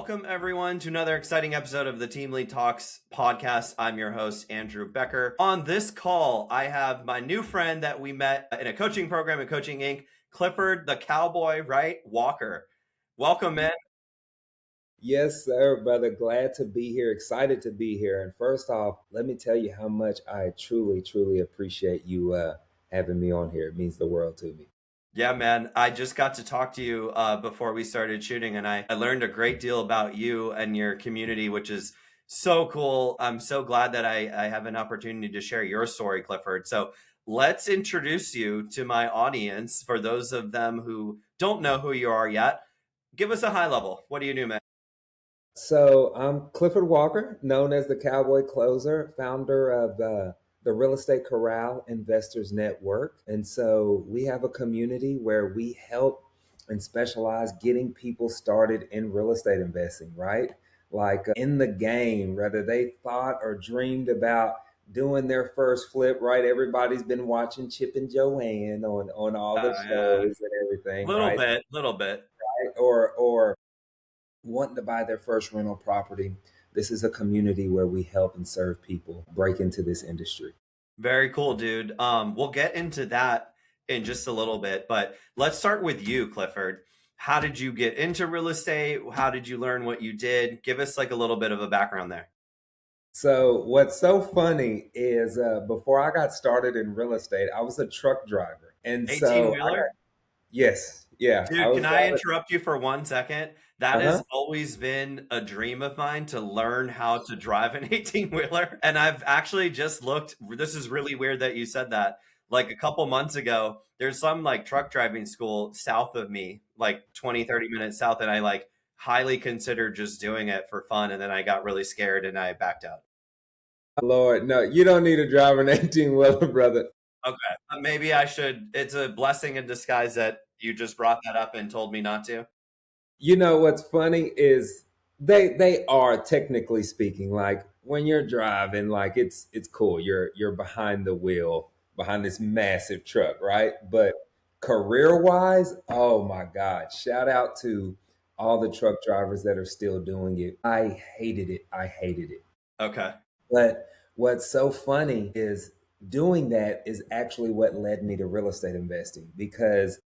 Welcome, everyone, to another exciting episode of the Team Lead Talks podcast. I'm your host, Andrew Becker. On this call, I have my new friend that we met in a coaching program at Coaching Inc., Clifford the Cowboy, right? Walker. Welcome, man. Yes, sir, brother. Glad to be here. Excited to be here. And first off, let me tell you how much I truly appreciate you having me on here. It means the world to me. Yeah, man. I just got to talk to you before we started shooting, and I learned a great deal about you and your community, which is so cool. I'm so glad that I have an opportunity to share your story, Clifford. So let's introduce you to my audience. For those of them who don't know who you are yet, give us a high level. What do you do, man? So I'm Clifford Walker, known as the Cowboy Closer, founder of the Real Estate Corral Investors Network. And so we have a community where we help and specialize getting people started in real estate investing, right? Like in the game, whether they thought or dreamed about doing their first flip, right? Everybody's been watching Chip and Joanne on all the Yeah, shows and everything, little right? bit, little bit. Or wanting to buy their first rental property. This is a community where we help and serve people break into this industry. Very cool, dude. We'll get into that in just a little bit, but let's start with you, Clifford. How did you get into real estate? How did you learn what you did? Give us like a little bit of a background there. So what's so funny is before I got started in real estate, I was a truck driver. And 18 so wheeler? yes, yeah, I Dude, was can I driving. interrupt you for 1 second? That Uh-huh. has always been a dream of mine to learn how to drive an 18 wheeler. And I've actually just looked. This is really weird that you said that. Like a couple months ago, there's some like truck driving school south of me, like 20, 30 minutes south. And I like highly considered just doing it for fun. And then I got really scared and I backed out. Lord, no, you don't need to drive an 18 wheeler, brother. Okay. Maybe I should. It's a blessing in disguise that you just brought that up and told me not to. You know what's funny is they are technically speaking, like when you're driving, like it's cool. You're behind the wheel, behind this massive truck, right? But career wise, oh my God, shout out to all the truck drivers that are still doing it. I hated it. I hated it. Okay. But what's so funny is doing that is actually what led me to real estate investing because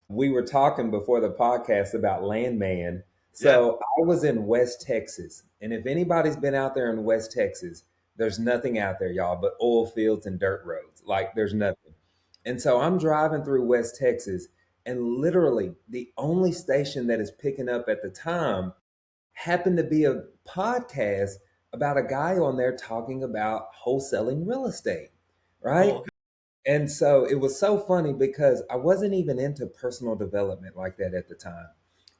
we were talking before the podcast about Landman. Yeah. So I was in West Texas. And if anybody's been out there in West Texas, there's nothing out there, y'all, but oil fields and dirt roads. Like there's nothing. And so I'm driving through West Texas, and literally the only station that is picking up at the time happened to be a podcast about a guy on there talking about wholesaling real estate, right? Cool. And so it was so funny because I wasn't even into personal development like that at the time.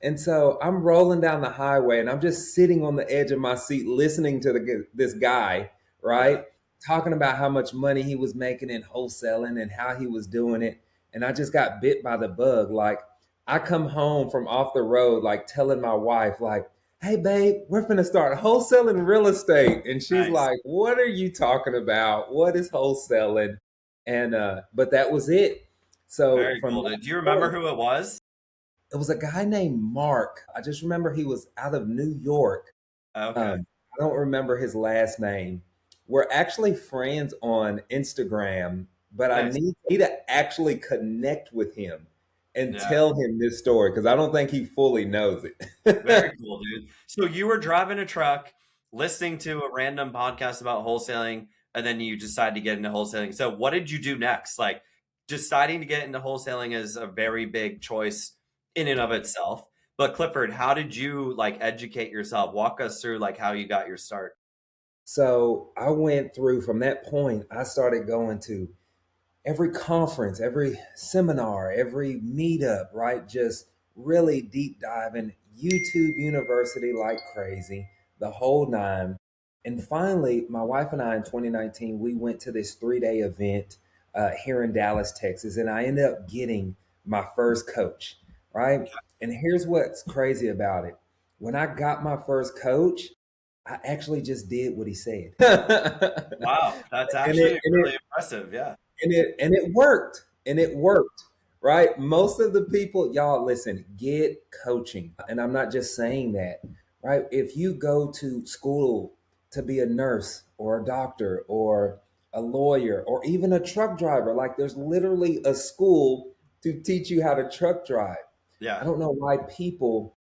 And so I'm rolling down the highway and I'm just sitting on the edge of my seat listening to this guy, Yeah. right? Talking about how much money he was making in wholesaling and how he was doing it. And I just got bit by the bug. Like I come home from off the road, like telling my wife, like, hey, babe, we're finna start wholesaling real estate. And she's Nice. like, what are you talking about? What is wholesaling? And but that was it. So Very from cool, that dude. Do you remember point, who it was? it was a guy named Mark. I just remember he was out of New York. Okay. I don't remember his last name. We're actually friends on Instagram, but I Nice. need to actually connect with him and Yeah. tell him this story because I don't think he fully knows Very it. cool, dude. So you were driving a truck, listening to a random podcast about wholesaling, and then you decide to get into wholesaling. So what did you do next? Like deciding to get into wholesaling is a very big choice in and of itself. But Clifford, how did you like educate yourself? Walk us through like how you got your start. So I went through from that point, I started going to every conference, every seminar, every meetup, right? Just really deep diving, YouTube University like crazy, the whole nine. And finally, my wife and I in 2019, we went to this 3 day event here in Dallas, Texas, and I ended up getting my first coach, right? And here's what's crazy about it. When I got my first coach, I actually just did what he said. and Wow, that's it, actually and it really impressive. Yeah. and it worked and it worked, right? Most of the people, y'all, listen, get coaching, and I'm not just saying that, right? If you go to school to be a nurse or a doctor or a lawyer or even a truck driver, like there's literally a school to teach you how to truck drive. I Yeah. don't know why people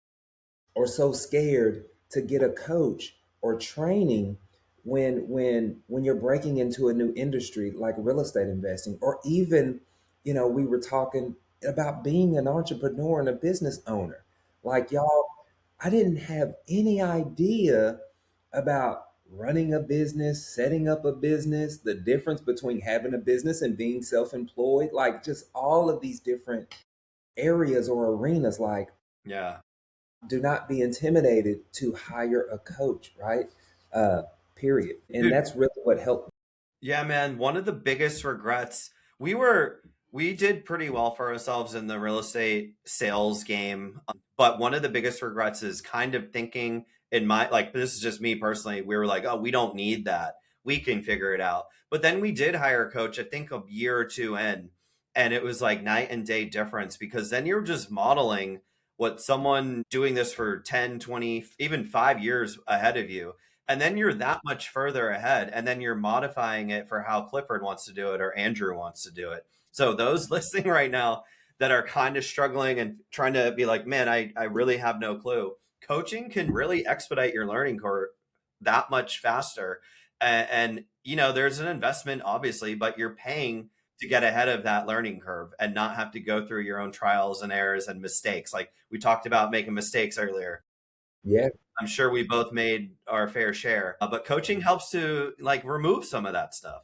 are so scared to get a coach or training when you're breaking into a new industry like real estate investing, or even, we were talking about being an entrepreneur and a business owner. Like, y'all, I didn't have any idea about running a business, setting up a business, the difference between having a business and being self-employed, like just all of these different areas or arenas. Like, Yeah. do not be intimidated to hire a coach, right? Uh, Period. And Dude, that's really what helped. yeah, man. One of the biggest regrets, we did pretty well for ourselves in the real estate sales game. But one of the biggest regrets is kind of thinking in my, like, this is just me personally. We were like, oh, we don't need that. We can figure it out. But then we did hire a coach, I think a year or two in, and it was like night and day difference because then you're just modeling what someone doing this for 10, 20, even 5 years ahead of you, and then you're that much further ahead, and then you're modifying it for how Clifford wants to do it or Andrew wants to do it. So those listening right now that are kind of struggling and trying to be like, man, I really have no clue, coaching can really expedite your learning curve that much faster. And there's an investment obviously, but you're paying to get ahead of that learning curve and not have to go through your own trials and errors and mistakes. Like we talked about making mistakes earlier. Yeah, I'm sure we both made our fair share, but coaching helps to like remove some of that stuff.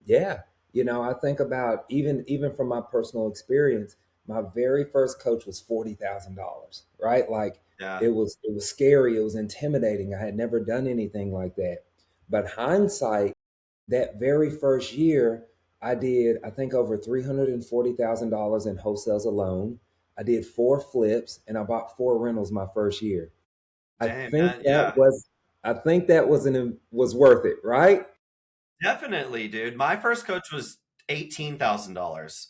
yeah. I think about, even from my personal experience, my very first coach was $40,000, right? Like, Yeah. it was scary, it was intimidating. I had never done anything like that. But hindsight, that very first year, I did, I think, over $340,000 in wholesales alone. I did four flips and I bought four rentals my first year. I Dang, think man. that Yeah. was I think that was worth it, right? Definitely, dude. My first coach was $18,000.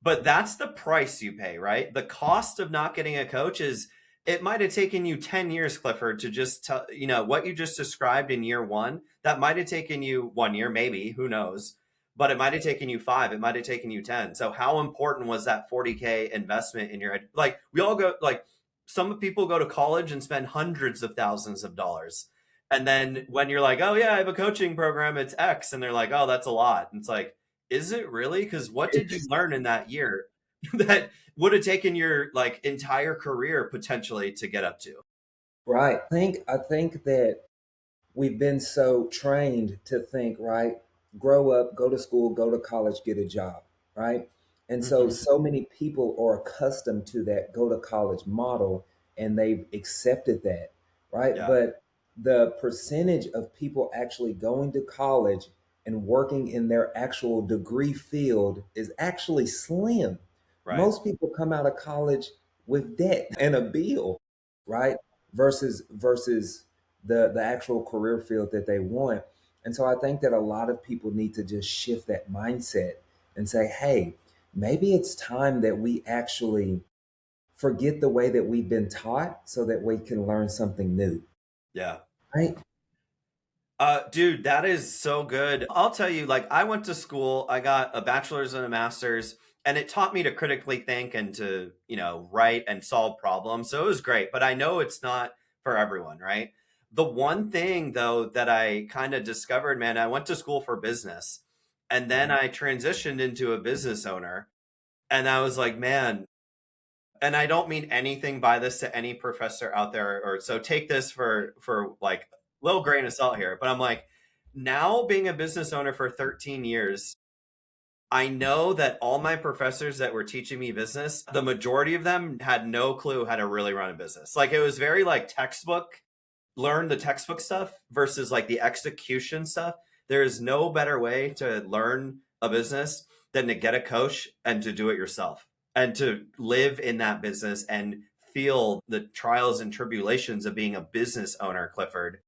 But that's the price you pay, right? The cost of not getting a coach is it might have taken you 10 years, Clifford, to just tell, what you just described in year one. That might have taken you 1 year, maybe, who knows? But it might have taken you five, it might have taken you 10. So, how important was that 40K investment in your head? Like, we all go, like, some people go to college and spend hundreds of thousands of dollars, and then when you're like, oh, yeah, I have a coaching program, it's X. And they're like, oh, that's a lot. And it's like, is it really? Because what did you learn in that year that would have taken your like entire career potentially to get up to? Right. I think that we've been so trained to think, right? Grow up, go to school, go to college, get a job, right? And so Hmm. so many people are accustomed to that go to college model and they've accepted that, right? Yeah. But the percentage of people actually going to college and working in their actual degree field is actually slim. Right. Most people come out of college with debt and a bill, right? Versus the actual career field that they want. And so I think that a lot of people need to just shift that mindset and say, hey, maybe it's time that we actually forget the way that we've been taught so that we can learn something new. Yeah. Right? Dude, that is so good. I'll tell you, like, I went to school, I got a bachelor's and a master's, and it taught me to critically think and to, write and solve problems. So it was great, but I know it's not for everyone, right? The one thing, though, that I kind of discovered, man, I went to school for business and then Mhm. I transitioned into a business owner. And I was like, man, and I don't mean anything by this to any professor out there, or so take this for like little grain of salt here. But I'm like, now being a business owner for 13 years, I know that all my professors that were teaching me business, the majority of them had no clue how to really run a business. Like it was very like textbook, learn the textbook stuff versus like the execution stuff. There is no better way to learn a business than to get a coach and to do it yourself and to live in that business and feel the trials and tribulations of being a business owner, Clifford.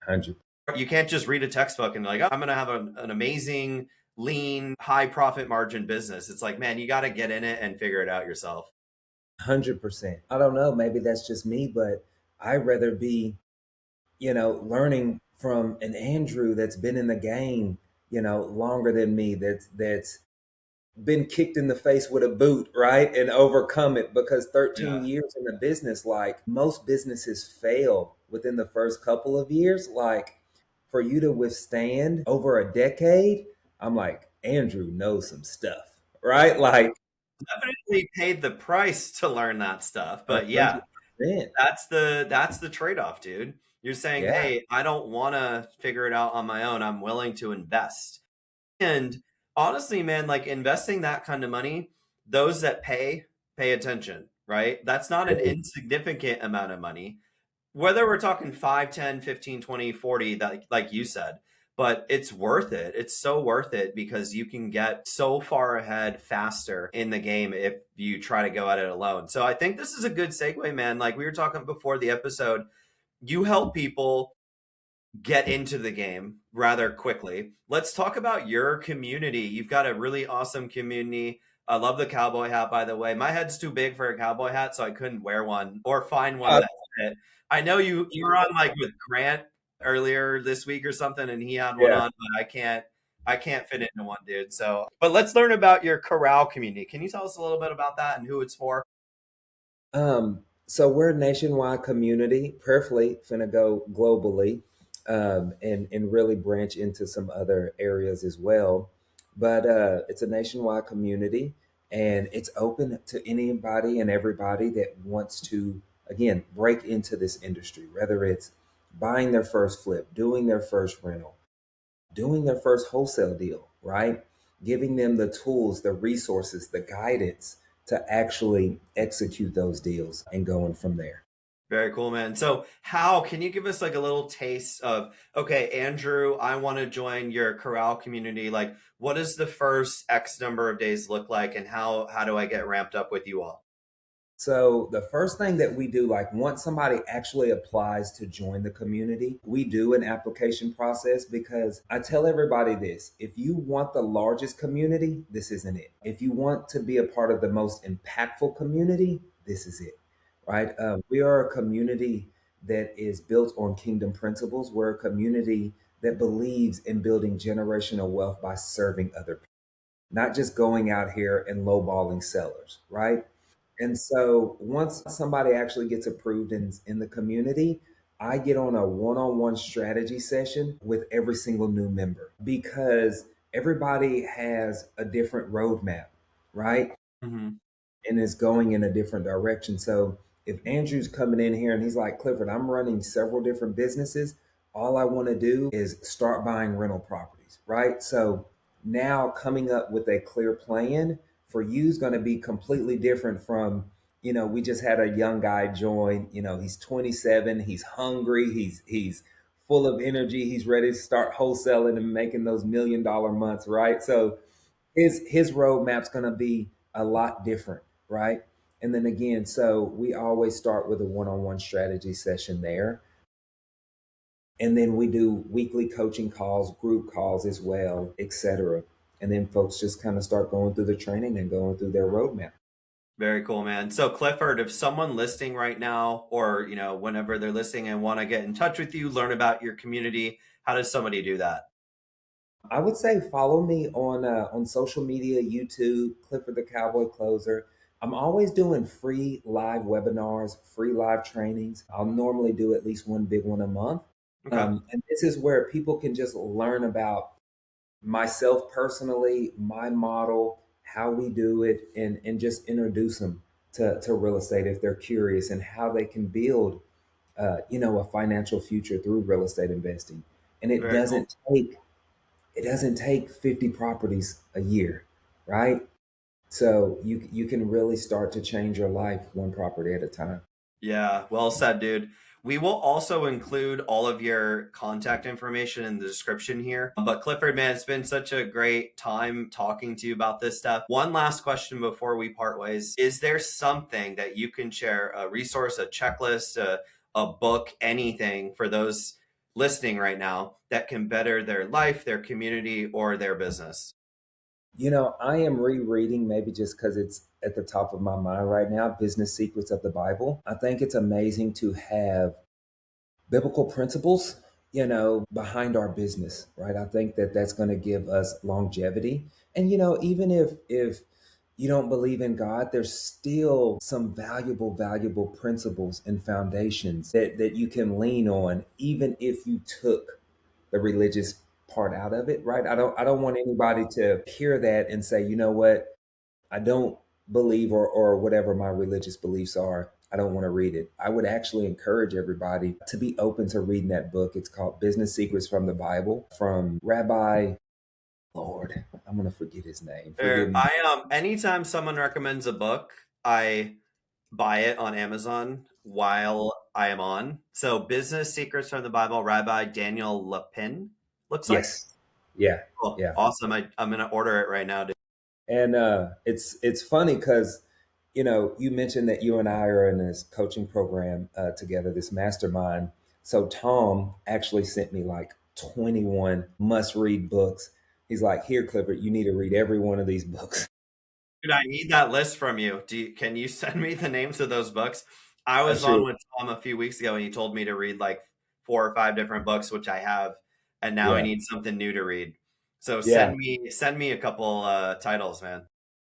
100. You can't just read a textbook and like, oh, I'm going to have an amazing, lean, high profit margin business. It's like, man, you got to get in it and figure it out yourself. 100%. I don't know, maybe that's just me, but I'd rather be learning from an Andrew that's been in the game, longer than me, that's been kicked in the face with a boot, right? And overcome it, because 13 Yeah. years in the business, like most businesses fail within the first couple of years. Like for you to withstand over a decade, I'm like, Andrew knows some stuff, right? Like Definitely paid the price to learn that stuff. But yeah, 100%. that's the trade-off, dude. You're saying, Yeah. hey, I don't want to figure it out on my own. I'm willing to invest. And honestly, man, like investing that kind of money, those that pay attention, right? That's not an insignificant amount of money. Whether we're talking 5, 10, 15, 20, 40, that like you said, but it's worth it. It's so worth it because you can get so far ahead faster in the game if you try to go at it alone. So I think this is a good segue, man. Like we were talking before the episode, you help people get into the game rather quickly. Let's talk about your community. You've got a really awesome community. I love the cowboy hat, by the way. My head's too big for a cowboy hat, so I couldn't wear one or find one Uh, that fit. I know you were on like with Grant earlier this week or something, and he had one yeah. on, but I can't fit into one, dude. So, but let's learn about your corral community. Can you tell us a little bit about that and who it's for? So we're a nationwide community, prayerfully finna go globally, and really branch into some other areas as well. But it's a nationwide community, and it's open to anybody and everybody that wants to, again, break into this industry, whether it's buying their first flip, doing their first rental, doing their first wholesale deal, right? Giving them the tools, the resources, the guidance to actually execute those deals and going from there. Very cool, man. So, how can you give us like a little taste of, okay, Andrew, I want to join your corral community. Like, what does the first X number of days look like, and how do I get ramped up with you all? So the first thing that we do, like once somebody actually applies to join the community, we do an application process, because I tell everybody this: if you want the largest community, this isn't it. If you want to be a part of the most impactful community, this is it, right? We are a community that is built on kingdom principles. We're a community that believes in building generational wealth by serving other people, not just going out here and lowballing sellers, right? And so once somebody actually gets approved in the community, I get on a one-on-one strategy session with every single new member, because everybody has a different roadmap, right? Hmm. And is going in a different direction. So if Andrew's coming in here and he's like, Clifford, I'm running several different businesses. All I want to do is start buying rental properties, right? So now coming up with a clear plan for you is going to be completely different from, we just had a young guy join, he's 27, he's hungry, he's full of energy, he's ready to start wholesaling and making those $1 million months, right? So his roadmap's going to be a lot different, right? And then again, so we always start with a one-on-one strategy session there, and then we do weekly coaching calls, group calls as well, etc. And then folks just kind of start going through the training and going through their roadmap. Very cool, man. So, Clifford, if someone listening right now, or whenever they're listening and want to get in touch with you, learn about your community, how does somebody do that? I would say follow me on social media, YouTube, Clifford the Cowboy Closer. I'm always doing free live webinars, free live trainings. I'll normally do at least one big one a month. Okay. And this is where people can just learn about myself personally, my model, how we do it, and just introduce them to real estate if they're curious, and how they can build, a financial future through real estate investing. And Very cool. it doesn't take 50 properties a year, right? So you can really start to change your life one property at a time. Yeah, well said, dude. We will also include all of your contact information in the description here. But Clifford, man, it's been such a great time talking to you about this stuff. One last question before we part ways. Is there something that you can share, a resource, a checklist, a book, anything for those listening right now that can better their life, their community, or their business? I am rereading, maybe just because it's at the top of my mind right now, Business Secrets of the Bible. I think it's amazing to have biblical principles, behind our business, right? I think that that's going to give us longevity. And even if you don't believe in God, there's still some valuable principles and foundations that you can lean on, even if you took the religious part out of it, right? I don't want anybody to hear that and say, you know what, I don't believe, or whatever my religious beliefs are, I don't want to read it. I would actually encourage everybody to be open to reading that book. It's called Business Secrets from the Bible, from Rabbi, Lord, I'm going to forget his name. Forgive me. Anytime someone recommends a book, I buy it on Amazon while I am on. So Business Secrets from the Bible, Rabbi Daniel Lapin, looks like. Yes. Yeah. Cool. Yeah. Awesome. I'm gonna order it right now, dude. And it's funny because you mentioned that you and I are in this coaching program together, this mastermind. So Tom actually sent me like 21 must read books. He's like, here, Clifford, you need to read every one of these books. Dude, I need that list from you. Can you send me the names of those books? I I was on sure. with Tom a few weeks ago and he told me to read like 4 or 5 different books, which I have, and now I Yeah. need something new to read. So Yeah. send me a couple titles, man.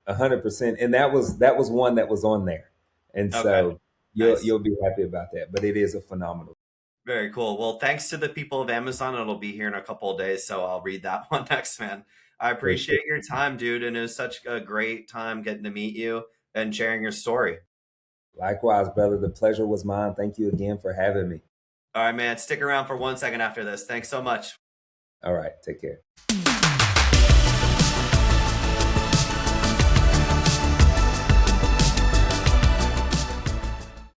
100%. And that was one that was on there. And Okay. so you'll Nice. you'll be happy about that. But it is a phenomenal. Very cool. Well, thanks to the people of Amazon. It'll be here in a couple of days, so I'll read that one next, man. I For sure. appreciate your time, dude, and it was such a great time getting to meet you and sharing your story. Likewise, brother. The pleasure was mine. Thank you again for having me. All right, man. Stick around for 1 second after this. Thanks so much. All right. Take care.